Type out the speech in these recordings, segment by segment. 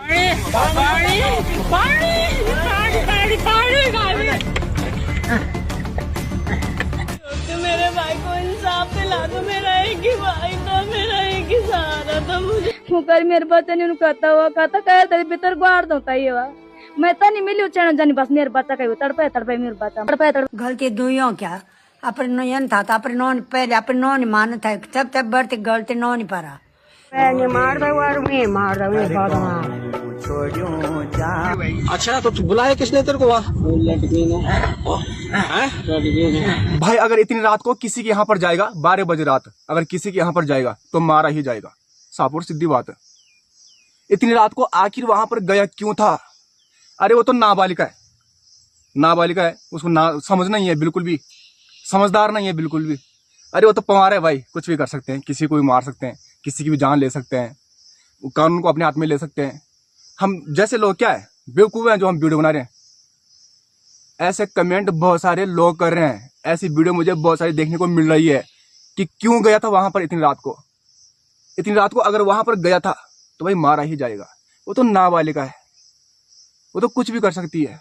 मेरे भाई को इंसाफ दिला दो, मेरा एक ही भाई था, मेरा एक ही सहारा था मुझे। मुकर मेरे बच्चे ने कहता कह तेरे भीतर गुआर दो ताईवा मैं तो नहीं मिली उचना जानी बस मेरे बच्चा कहीं तड़पे मेरे बच्चा तड़पे गलती दुइयों क्या अपने नोयन था अपने नौन पहले अपने नौन मान था तब बढ़ती गलती नौन पड़ा मैं मार दो और मैं मार दो अच्छा तो तू बुलाया किसने तेरे को वहाँ? भाई अगर इतनी रात को किसी के यहाँ पर जाएगा 12 बजे रात अगर किसी के यहाँ पर जाएगा तो मारा ही जाएगा, साफ और सीधी बात है। इतनी रात को आखिर वहां पर गया क्यों था? अरे वो तो नाबालिग है, नाबालिग है, उसको समझ नहीं है, बिल्कुल भी समझदार नहीं है बिल्कुल भी। अरे वो तो पवार है भाई, कुछ भी कर सकते हैं, किसी को भी मार सकते हैं, किसी की भी जान ले सकते हैं, कानून को अपने हाथ में ले सकते हैं। हम जैसे लोग क्या है बेवकूफ हैं जो हम वीडियो बना रहे हैं। ऐसे कमेंट बहुत सारे लोग कर रहे हैं, ऐसी वीडियो मुझे बहुत सारी देखने को मिल रही है कि क्यों गया था वहां पर इतनी रात को। इतनी रात को अगर वहां पर गया था तो भाई मारा ही जाएगा। वो तो नाबालिग है, वो तो कुछ भी कर सकती है।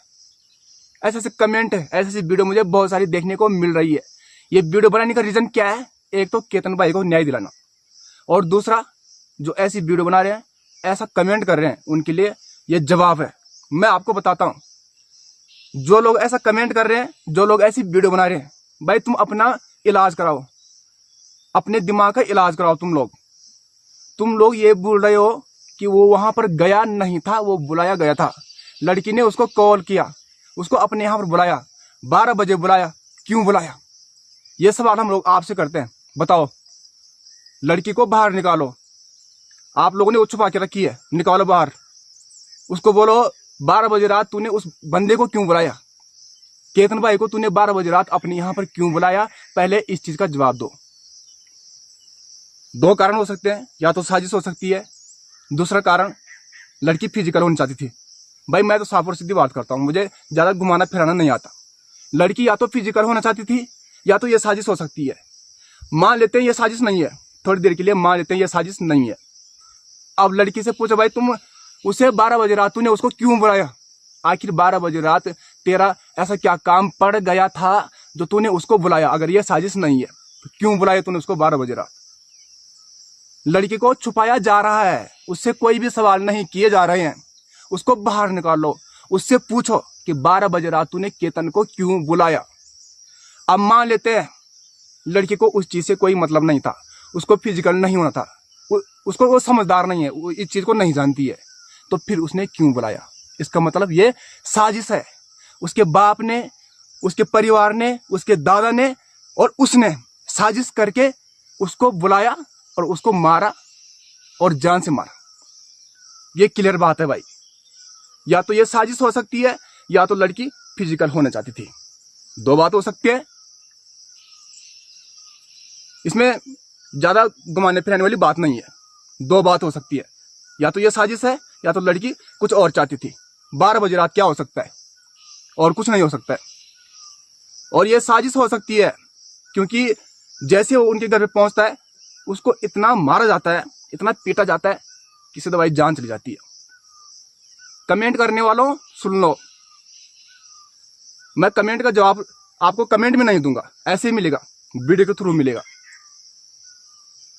ऐसे ऐसे कमेंट है, ऐसी वीडियो मुझे बहुत सारी देखने को मिल रही है। ये वीडियो बनाने का रीजन क्या है? एक तो केतन भाई को न्याय दिलाना, और दूसरा जो ऐसी वीडियो बना रहे हैं, ऐसा कमेंट कर रहे हैं, उनके लिए ये जवाब है। मैं आपको बताता हूं, जो लोग ऐसा कमेंट कर रहे हैं, जो लोग ऐसी वीडियो बना रहे हैं, भाई तुम अपना इलाज कराओ, अपने दिमाग का इलाज कराओ। तुम लोग ये बोल रहे हो कि वो वहां पर गया नहीं था, वो बुलाया गया था। लड़की ने उसको कॉल किया, उसको अपने यहाँ पर बुलाया, 12 बजे बुलाया, क्यों बुलाया? ये सवाल हम लोग आपसे करते हैं। बताओ, लड़की को बाहर निकालो, आप लोगों ने वो छुपा के रखी है, निकालो बाहर। उसको बोलो 12 बजे रात तूने उस बंदे को क्यों बुलाया? केतन भाई को तूने 12 बजे रात अपने यहाँ पर क्यों बुलाया? पहले इस चीज का जवाब दो। 2 कारण हो सकते हैं, या तो साजिश हो सकती है, दूसरा कारण लड़की फिजिकल होनी चाहती थी। भाई मैं तो साफ और सीधी बात करता हूँ, मुझे ज्यादा घुमाना फिराना नहीं आता। लड़की या तो फिजिकल होना चाहती थी, या तो ये साजिश हो सकती है। मान लेते हैं ये साजिश नहीं है, थोड़ी देर के लिए मान लेते हैं ये साजिश नहीं है। अब लड़की से पूछो भाई तुम उसे 12 बजे रात तूने उसको क्यों बुलाया? आखिर 12 बजे रात तेरा ऐसा क्या काम पड़ गया था जो तूने उसको बुलाया? अगर ये साजिश नहीं है तो क्यों बुलाया तूने उसको 12 बजे रात? लड़की को छुपाया जा रहा है, उससे कोई भी सवाल नहीं किए जा रहे हैं। उसको बाहर निकालो, उससे पूछो कि 12 बजे रात तूने केतन को क्यों बुलाया। अब मान लेते हैं लड़की को उस चीज से कोई मतलब नहीं था, उसको फिजिकल नहीं होना था, उसको वो समझदार नहीं है, वो इस चीज को नहीं जानती है, तो फिर उसने क्यों बुलाया? इसका मतलब ये साजिश है। उसके बाप ने, उसके परिवार ने, उसके दादा ने और उसने साजिश करके उसको बुलाया और उसको मारा और जान से मारा। ये क्लियर बात है भाई। या तो ये साजिश हो सकती है, या तो लड़की फिजिकल होना चाहती थी। 2 बात हो सकती है, इसमें ज्यादा घुमाने फिराने वाली बात नहीं है। 2 बात हो सकती है, या तो ये साजिश है, या तो लड़की कुछ और चाहती थी। 12 बजे रात क्या हो सकता है? और कुछ नहीं हो सकता है। और ये साजिश हो सकती है क्योंकि जैसे वो उनके घर पे पहुंचता है, उसको इतना मारा जाता है, इतना पीटा जाता है, किसी दवाई जान चली जाती है। कमेंट करने वालों सुन लो, मैं कमेंट का जवाब आपको कमेंट में नहीं दूंगा, ऐसे ही मिलेगा, वीडियो के थ्रू मिलेगा।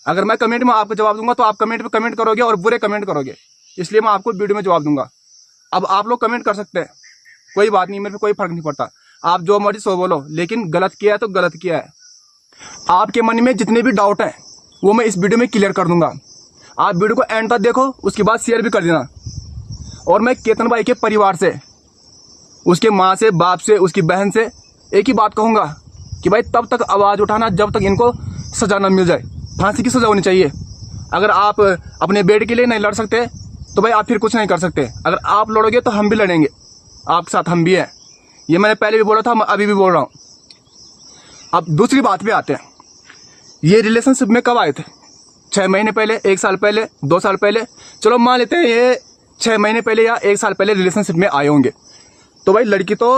अगर मैं कमेंट में आपको जवाब दूंगा तो आप कमेंट पे कमेंट करोगे और बुरे कमेंट करोगे, इसलिए मैं आपको वीडियो में जवाब दूंगा। अब आप लोग कमेंट कर सकते हैं, कोई बात नहीं, मेरे पे कोई फर्क नहीं पड़ता, आप जो मर्जी सो बोलो, लेकिन गलत किया है तो गलत किया है। आपके मन में जितने भी डाउट हैं वो मैं इस वीडियो में क्लियर कर दूंगा। आप वीडियो को एंड तक देखो, उसके बाद शेयर भी कर देना। और मैं केतन भाई के परिवार से, उसके माँ से, बाप से, उसकी बहन से एक ही बात कहूंगा कि भाई तब तक आवाज उठाना जब तक इनको सजा न मिल जाए। फांसी की सजा होनी चाहिए। अगर आप अपने बेटे के लिए नहीं लड़ सकते तो भाई आप फिर कुछ नहीं कर सकते। अगर आप लड़ोगे तो हम भी लड़ेंगे, आपके साथ हम भी हैं। ये मैंने पहले भी बोला था, मैं अभी भी बोल रहा हूँ। अब दूसरी बात पे आते हैं, ये रिलेशनशिप में कब आए थे? 6 महीने पहले, 1 साल पहले, 2 साल पहले, चलो मान लेते हैं ये 6 महीने पहले या 1 साल पहले रिलेशनशिप में आए होंगे। तो भाई लड़की तो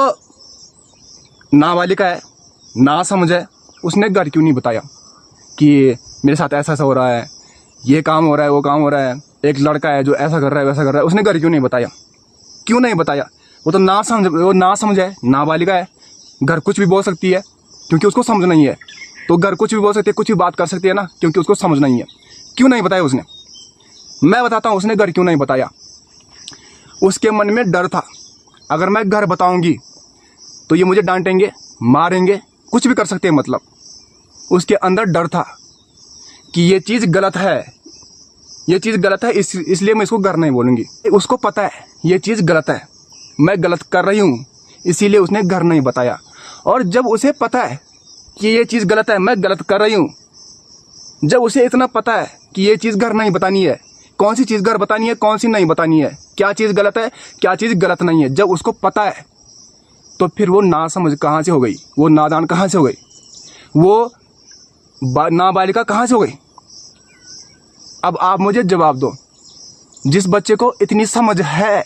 नाबालिग है, ना समझ है, उसने घर क्यों नहीं बताया कि मेरे साथ ऐसा ऐसा हो रहा है, ये काम हो रहा है, वो काम हो रहा है, एक लड़का है जो ऐसा कर रहा है वैसा कर रहा है, उसने घर क्यों नहीं बताया? क्यों नहीं बताया? वो तो ना समझ है, नाबालिगा है, घर कुछ भी बोल सकती है क्योंकि उसको समझ नहीं है। तो घर कुछ भी बोल सकती है, कुछ भी बात कर सकती है ना, क्योंकि उसको समझ नहीं है। क्यों नहीं बताया उसने? मैं बताता हूँ उसने घर क्यों नहीं बताया। उसके मन में डर था, अगर मैं घर बताऊंगी तो ये मुझे डांटेंगे, मारेंगे, कुछ भी कर सकते हैं। मतलब उसके अंदर डर था कि ये चीज़ गलत है, ये चीज़ गलत है, इसलिए मैं इसको घर नहीं बोलूँगी। उसको पता है ये चीज़ गलत है, मैं गलत कर रही हूँ, इसीलिए उसने घर नहीं बताया। और जब उसे पता है कि ये चीज़ गलत है, मैं गलत कर रही हूँ, जब उसे इतना पता है कि ये चीज़ घर नहीं बतानी है, कौन सी चीज़ घर बतानी है, कौन सी नहीं बतानी है, क्या चीज़ गलत है, क्या चीज़ गलत नहीं है, जब उसको पता है तो फिर वो ना समझ कहाँ से हो गई, वो नादान कहाँ से हो गई, वो नाबालिगा कहाँ से हो गई? अब आप मुझे जवाब दो। जिस बच्चे को इतनी समझ है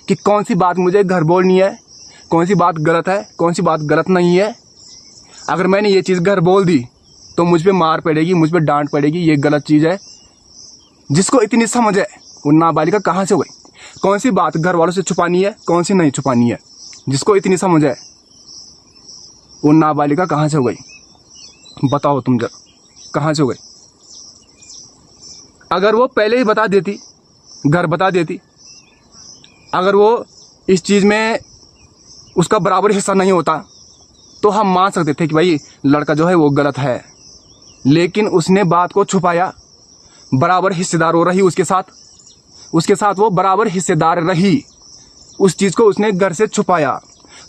कि कौन सी बात मुझे घर बोलनी है, कौन सी बात गलत है, कौन सी बात गलत नहीं है, अगर मैंने ये चीज़ घर बोल दी तो मुझ पे मार पड़ेगी, मुझ पे डांट पड़ेगी, ये गलत चीज़ है। जिसको इतनी समझ है वो नाबालिगा कहाँ से हो गई? कौन सी बात घर वालों से छुपानी है, कौन सी नहीं छुपानी है, जिसको इतनी समझ है वो नाबालिगा कहाँ से हो गई? बताओ तुम जरा, कहाँ से हो गई? अगर वो पहले ही बता देती, घर बता देती, अगर वो इस चीज़ में उसका बराबर हिस्सा नहीं होता तो हम मान सकते थे कि भाई लड़का जो है वो गलत है। लेकिन उसने बात को छुपाया, बराबर हिस्सेदार हो रही उसके साथ वो बराबर हिस्सेदार रही। उस चीज़ को उसने घर से छुपाया,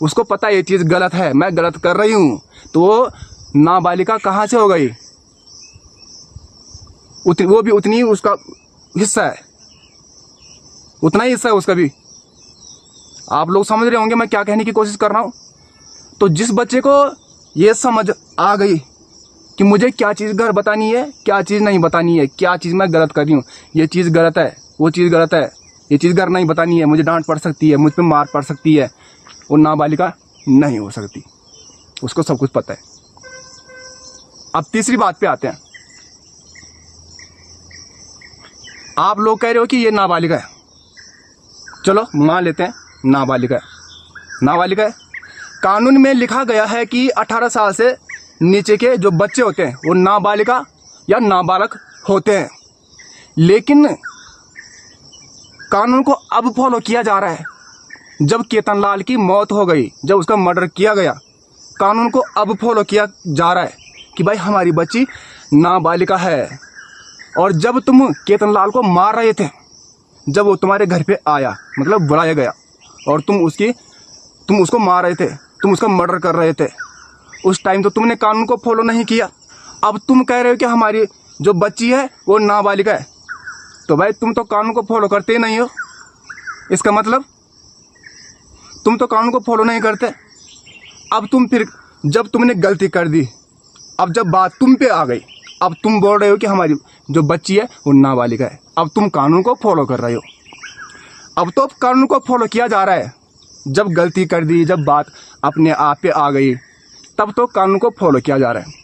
उसको पता ये चीज़ गलत है, मैं गलत कर रही हूँ, तो वो नाबालिगा कहाँ से हो गई? वो भी उतनी उसका हिस्सा है, उतना ही हिस्सा है उसका भी। आप लोग समझ रहे होंगे मैं क्या कहने की कोशिश कर रहा हूँ। तो जिस बच्चे को ये समझ आ गई कि मुझे क्या चीज़ घर बतानी है, क्या चीज़ नहीं बतानी है, क्या चीज़ मैं गलत कर रही हूँ, ये चीज़ गलत है, वो चीज़ गलत है, ये चीज़ घर नहीं बतानी है, मुझे डांट पड़ सकती है, मुझ पर मार पड़ सकती है, वो नाबालिगा नहीं हो सकती, उसको सब कुछ पता है। अब तीसरी बात पे आते हैं। आप लोग कह रहे हो कि ये नाबालिगा है, चलो मान लेते हैं नाबालिगा है। कानून में लिखा गया है कि 18 साल से नीचे के जो बच्चे होते हैं वो नाबालिगा या नाबालग होते हैं। लेकिन कानून को अब फॉलो किया जा रहा है। जब केतन लाल की मौत हो गई, जब उसका मर्डर किया गया, कानून को अब फॉलो किया जा रहा है कि भाई हमारी बच्ची नाबालिगा है। और जब तुम केतन लाल को मार रहे थे, जब वो तुम्हारे घर पे आया, मतलब बुलाया गया, और तुम उसको मार रहे थे, तुम उसका मर्डर कर रहे थे, उस टाइम तो तुमने कानून को फॉलो नहीं किया। अब तुम कह रहे हो कि हमारी जो बच्ची है वो नाबालिगा है, तो भाई तुम तो कानून को फॉलो करते ही नहीं हो। इसका मतलब तुम तो कानून को फॉलो नहीं करते। अब तुम फिर जब तुमने गलती कर दी, अब जब बात तुम पे आ गई, अब तुम बोल रहे हो कि हमारी जो बच्ची है वो नाबालिगा है। अब तुम कानून को फॉलो कर रहे हो। अब तो कानून को फॉलो किया जा रहा है। जब गलती कर दी, जब बात अपने आप पे आ गई, तब तो कानून को फॉलो किया जा रहा है।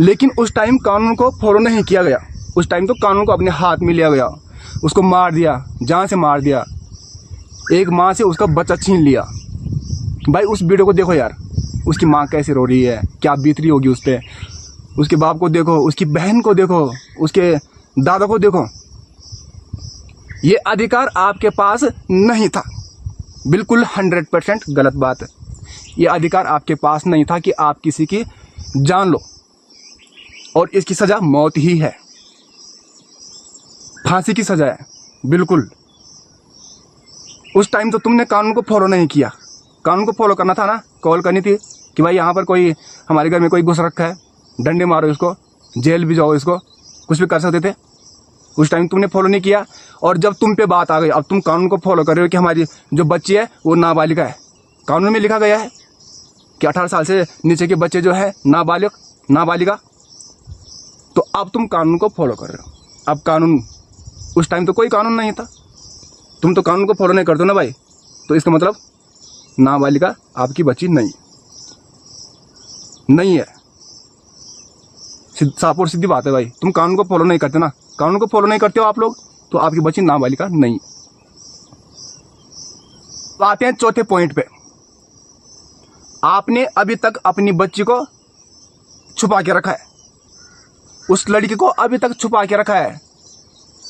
लेकिन उस टाइम कानून को फॉलो नहीं किया गया। उस टाइम तो कानून को अपने हाथ में लिया गया, उसको मार दिया, जान से मार दिया, एक माँ से उसका बच्चा छीन लिया। भाई उस वीडियो को देखो यार, उसकी माँ कैसे रो रही है, क्या बीत रही होगी उस पर। उसके बाप को देखो, उसकी बहन को देखो, उसके दादा को देखो। ये अधिकार आपके पास नहीं था। बिल्कुल 100% गलत बात है। ये अधिकार आपके पास नहीं था कि आप किसी की जान लो, और इसकी सज़ा मौत ही है, फांसी की सज़ा है। बिल्कुल उस टाइम तो तुमने कानून को फॉलो नहीं किया। कानून को फॉलो करना था ना, कॉल करनी थी कि भाई यहाँ पर कोई, हमारे घर में कोई घुस रखा है, डंडे मारो इसको, जेल भी जाओ इसको, कुछ भी कर सकते थे। उस टाइम तुमने फॉलो नहीं किया। और जब तुम पे बात आ गई, अब तुम कानून को फॉलो कर रहे हो कि हमारी जो बच्ची है वो नाबालिगा है। कानून में लिखा गया है कि 18 साल से नीचे के बच्चे जो है नाबालिगा। तो अब तुम कानून को फॉलो कर रहे हो। अब कानून, उस टाइम तो कोई कानून नहीं था, तुम तो कानून को फॉलो नहीं करते ना भाई। तो इसका मतलब नाबालिगा आपकी बच्ची नहीं है। साफ और सीधी बात है भाई, तुम कानून को फॉलो नहीं करते ना, कानून को फॉलो नहीं करते हो आप लोग, तो आपकी बच्ची नाबालिगा नहीं। तो आते हैं चौथे पॉइंट पे। आपने अभी तक अपनी बच्ची को छुपा के रखा है, उस लड़की को अभी तक छुपा के रखा है।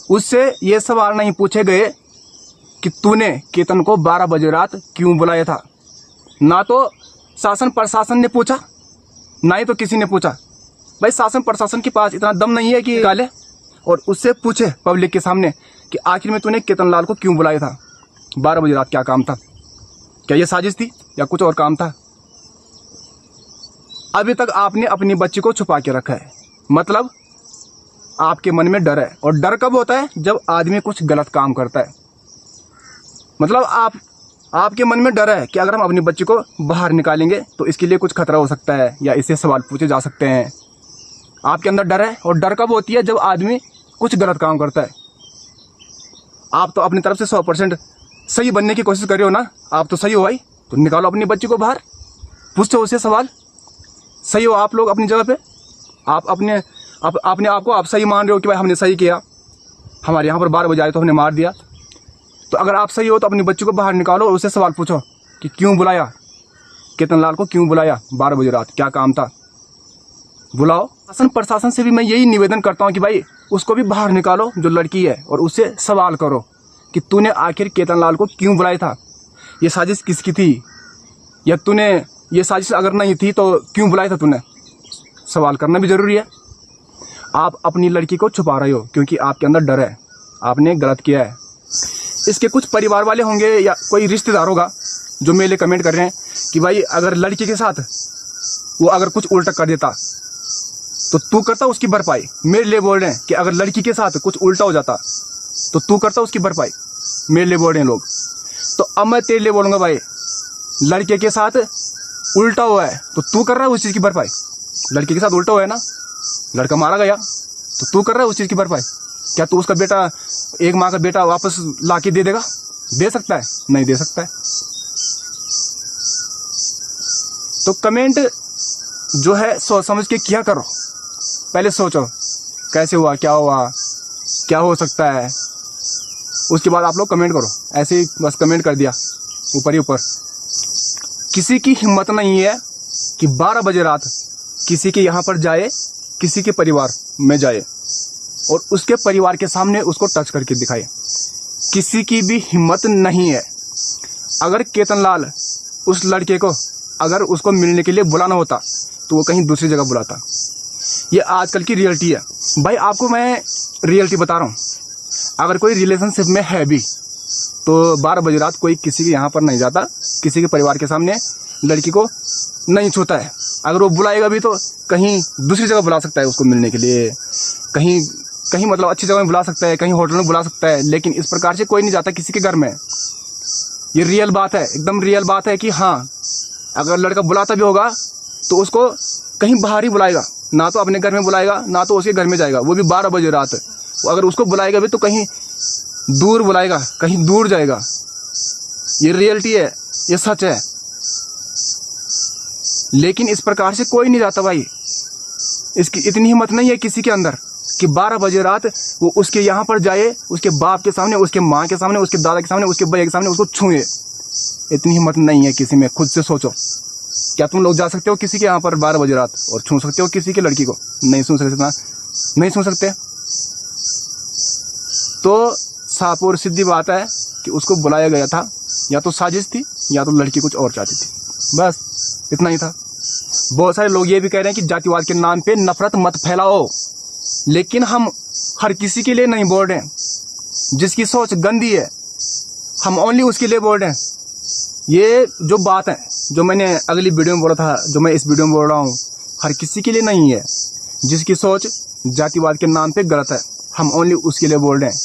उससे ये सवाल नहीं पूछे गए कि तूने केतन को 12 बजे रात क्यों बुलाया था। ना तो शासन प्रशासन ने पूछा, ना ही तो किसी ने पूछा। भाई शासन प्रशासन के पास इतना दम नहीं है कि निकाले और उससे पूछे पब्लिक के सामने कि आखिर में तूने केतन लाल को क्यों बुलाया था 12 बजे रात, क्या काम था, क्या ये साजिश थी या कुछ और काम था। अभी तक आपने अपनी बच्ची को छुपा के रखा है, मतलब आपके मन में डर है। और डर कब होता है? जब आदमी कुछ गलत काम करता है। मतलब आपके मन में डर है कि अगर हम अपनी बच्ची को बाहर निकालेंगे तो इसके लिए कुछ खतरा हो सकता है या इससे सवाल पूछे जा सकते हैं। आपके अंदर डर है। और डर कब होती है? जब आदमी कुछ गलत काम करता है। आप तो अपनी तरफ से 100% सही बनने की कोशिश कर रहे हो ना, आप तो सही हो भाई, तो निकालो अपनी बच्ची को बाहर, पूछो उससे सवाल। सही हो आप लोग अपनी जगह पे, आप अपने आप को आप सही मान रहे हो कि भाई हमने सही किया, हमारे यहाँ पर 12 बजे आए तो हमने मार दिया। तो अगर आप सही हो तो अपनी बच्ची को बाहर निकालो और उससे सवाल पूछो कि क्यों बुलाया, केतन लाल को क्यों बुलाया 12 बजे रात, क्या काम था, बुलाओ। शासन प्रशासन से भी मैं यही निवेदन करता हूँ कि भाई उसको भी बाहर निकालो जो लड़की है, और उससे सवाल करो कि तूने आखिर केतन लाल को क्यों बुलाया था, ये साजिश किसकी थी, या तूने ये साजिश अगर नहीं थी तो क्यों बुलाया था तूने। सवाल करना भी जरूरी है। आप अपनी लड़की को छुपा रहे हो क्योंकि आपके अंदर डर है, आपने गलत किया है। इसके कुछ परिवार वाले होंगे या कोई रिश्तेदार होगा जो मेरे लिए कमेंट कर रहे हैं कि भाई अगर लड़की के साथ वो अगर कुछ उल्टा कर देता तो तू करता उसकी भरपाई। मेरे लिए बोल रहे हैं कि अगर लड़की के साथ कुछ उल्टा हो जाता तो तू करता उसकी भरपाई, मेरे लिए बोल रहे हैं लोग। तो अब मैं तेरे लिए बोलूँगा भाई, लड़के के साथ उल्टा हुआ है तो तू कर रहा है उस चीज़ की भरपाई। लड़के के साथ उल्टा हुआ है ना, लड़का मारा गया तो तू कर रहा है उस चीज़ की भरपाई। क्या तू उसका बेटा, एक माँ का बेटा वापस ला के दे देगा? दे सकता है? नहीं दे सकता है। तो कमेंट जो है सोच समझ के किया करो, पहले सोचो कैसे हुआ, क्या हो सकता है, उसके बाद आप लोग कमेंट करो। ऐसे ही बस कमेंट कर दिया ऊपर ही ऊपर। किसी की हिम्मत नहीं है कि 12 बजे रात किसी के यहाँ पर जाए, किसी के परिवार में जाए और उसके परिवार के सामने उसको टच करके दिखाए। किसी की भी हिम्मत नहीं है। अगर केतन लाल उस लड़के को अगर उसको मिलने के लिए बुलाना होता तो वो कहीं दूसरी जगह बुलाता। ये आजकल की रियलिटी है भाई, आपको मैं रियलिटी बता रहा हूँ। अगर कोई रिलेशनशिप में है भी तो 12 बजे रात कोई किसी के यहाँ पर नहीं जाता, किसी के परिवार के सामने लड़की को नहीं छूता है। अगर वो बुलाएगा भी तो कहीं दूसरी जगह बुला सकता है उसको मिलने के लिए, कहीं मतलब अच्छी जगह में बुला सकता है, कहीं होटल में बुला सकता है, लेकिन इस प्रकार से कोई नहीं जाता किसी के घर में। ये रियल बात है, एकदम रियल बात है कि हाँ, अगर लड़का बुलाता भी होगा तो उसको कहीं बाहर ही बुलाएगा, ना तो अपने घर में बुलाएगा ना तो उसके घर में जाएगा, वो भी 12 बजे रात। अगर उसको बुलाएगा भी तो कहीं दूर बुलाएगा, कहीं दूर जाएगा। ये रियलिटी है, ये सच है। लेकिन इस प्रकार से कोई नहीं जाता भाई, इसकी इतनी हिम्मत नहीं है किसी के अंदर कि 12 बजे रात वो उसके यहाँ पर जाए, उसके बाप के सामने, उसके माँ के सामने, उसके दादा के सामने, उसके भैया के सामने उसको छुए। इतनी हिम्मत नहीं है किसी में। खुद से सोचो, क्या तुम लोग जा सकते हो किसी के यहाँ पर 12 बजे रात और छू सकते हो किसी की लड़की को? नहीं छू सकते ना, नहीं छू सकते। तो साफ और सीधी बात है कि उसको बुलाया गया था, या तो साजिश थी या तो लड़की कुछ और चाहती थी, बस इतना ही था। बहुत सारे लोग ये भी कह रहे हैं कि जातिवाद के नाम पे नफरत मत फैलाओ, लेकिन हम हर किसी के लिए नहीं बोल रहे हैं। जिसकी सोच गंदी है हम ओनली उसके लिए बोल रहे हैं। ये जो बात है, जो मैंने अगली वीडियो में बोला था, जो मैं इस वीडियो में बोल रहा हूँ, हर किसी के लिए नहीं है। जिसकी सोच जातिवाद के नाम पे गलत है हम ओनली उसके लिए बोल रहे हैं।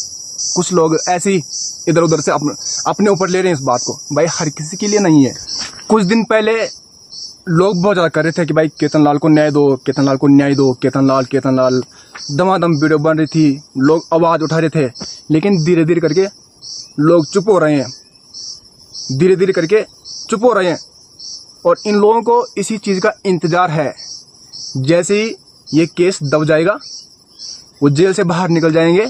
कुछ लोग ऐसे ही इधर उधर से अपने ऊपर ले रहे हैं इस बात को। भाई हर किसी के लिए नहीं है। कुछ दिन पहले लोग बहुत ज़्यादा कर रहे थे कि भाई केतन लाल को न्याय दो, केतन लाल को न्याय दो, केतन लाल, दमादम वीडियो बन रही थी, लोग आवाज़ उठा रहे थे। लेकिन धीरे धीरे करके लोग चुप हो रहे हैं, धीरे धीरे करके चुप हो रहे हैं। और इन लोगों को इसी चीज़ का इंतज़ार है। जैसे ही ये केस दब जाएगा, वो जेल से बाहर निकल जाएंगे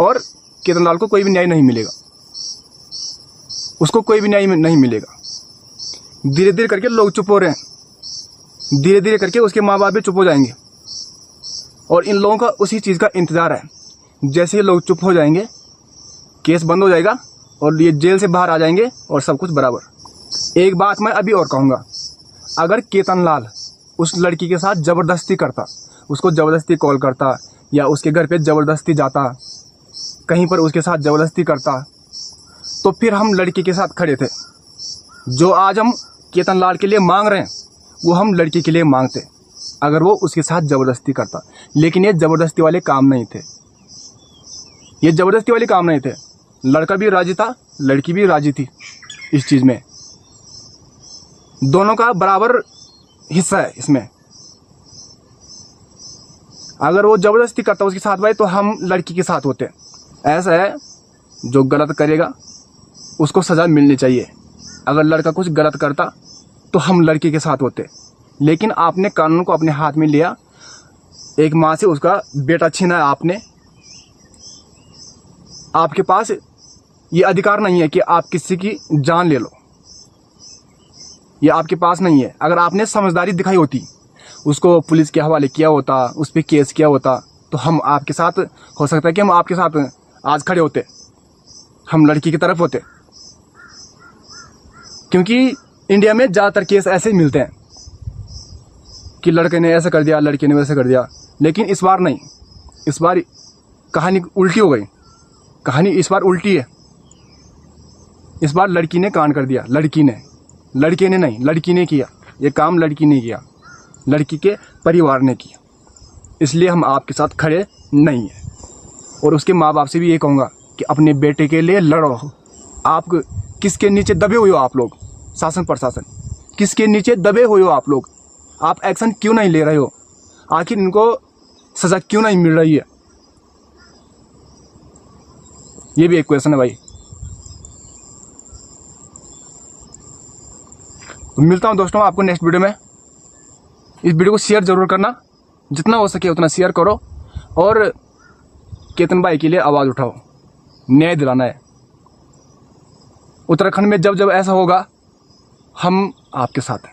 और केतन लाल को कोई भी न्याय नहीं मिलेगा, उसको कोई भी न्याय नहीं मिलेगा। धीरे धीरे करके लोग चुप हो रहे हैं, धीरे धीरे करके उसके माँ बाप भी चुप हो जाएंगे और इन लोगों का उसी चीज़ का इंतज़ार है। जैसे ही लोग चुप हो जाएंगे, केस बंद हो जाएगा और ये जेल से बाहर आ जाएंगे और सब कुछ बराबर। एक बात मैं अभी और कहूँगा, अगर केतन लाल उस लड़की के साथ ज़बरदस्ती करता, उसको ज़बरदस्ती कॉल करता या उसके घर पे ज़बरदस्ती जाता, कहीं पर उसके साथ ज़बरदस्ती करता, तो फिर हम लड़की के साथ खड़े थे। जो आज हम केतन लाल के लिए मांग रहे हैं वो हम लड़की के लिए मांगते अगर वो उसके साथ ज़बरदस्ती करता। लेकिन ये ज़बरदस्ती वाले काम नहीं थे, ये ज़बरदस्ती वाले काम नहीं थे। लड़का भी राजी था, लड़की भी राजी थी इस चीज़ में, दोनों का बराबर हिस्सा है इसमें। अगर वो ज़बरदस्ती करता उसके साथ भाई, तो हम लड़की के साथ होते। ऐसा है, जो गलत करेगा उसको सज़ा मिलनी चाहिए। अगर लड़का कुछ गलत करता तो हम लड़की के साथ होते, लेकिन आपने कानून को अपने हाथ में लिया, एक माँ से उसका बेटा छीना आपने। आपके पास ये अधिकार नहीं है कि आप किसी की जान ले लो, ये आपके पास नहीं है। अगर आपने समझदारी दिखाई होती, उसको पुलिस के हवाले किया होता, उस पर केस किया होता, तो हम आपके साथ, हो सकता है कि हम आपके साथ आज खड़े होते, हम लड़की की तरफ होते। क्योंकि इंडिया में ज़्यादातर केस ऐसे ही मिलते हैं कि लड़के ने ऐसा कर दिया, लड़के ने वैसे कर दिया। लेकिन इस बार नहीं, इस बार कहानी उल्टी हो गई। कहानी इस बार उल्टी है। इस बार लड़की ने कांड कर दिया, लड़की ने, लड़के ने नहीं, लड़की ने किया ये काम, लड़की ने किया, लड़की के परिवार ने किया। इसलिए हम आपके साथ खड़े नहीं हैं। और उसके माँ बाप से भी ये कहूँगा कि अपने बेटे के लिए लड़ो। आप किसके नीचे दबे हुए हो आप लोग? शासन प्रशासन किसके नीचे दबे हुए हो आप लोग? आप एक्शन क्यों नहीं ले रहे हो? आखिर इनको सजा क्यों नहीं मिल रही है? ये भी एक क्वेश्चन है भाई। तो मिलता हूं दोस्तों आपको नेक्स्ट वीडियो में। इस वीडियो को शेयर जरूर करना, जितना हो सके उतना शेयर करो और केतन भाई के लिए आवाज़ उठाओ, न्याय दिलाना है। उत्तराखंड में जब जब ऐसा होगा हम आपके साथ हैं।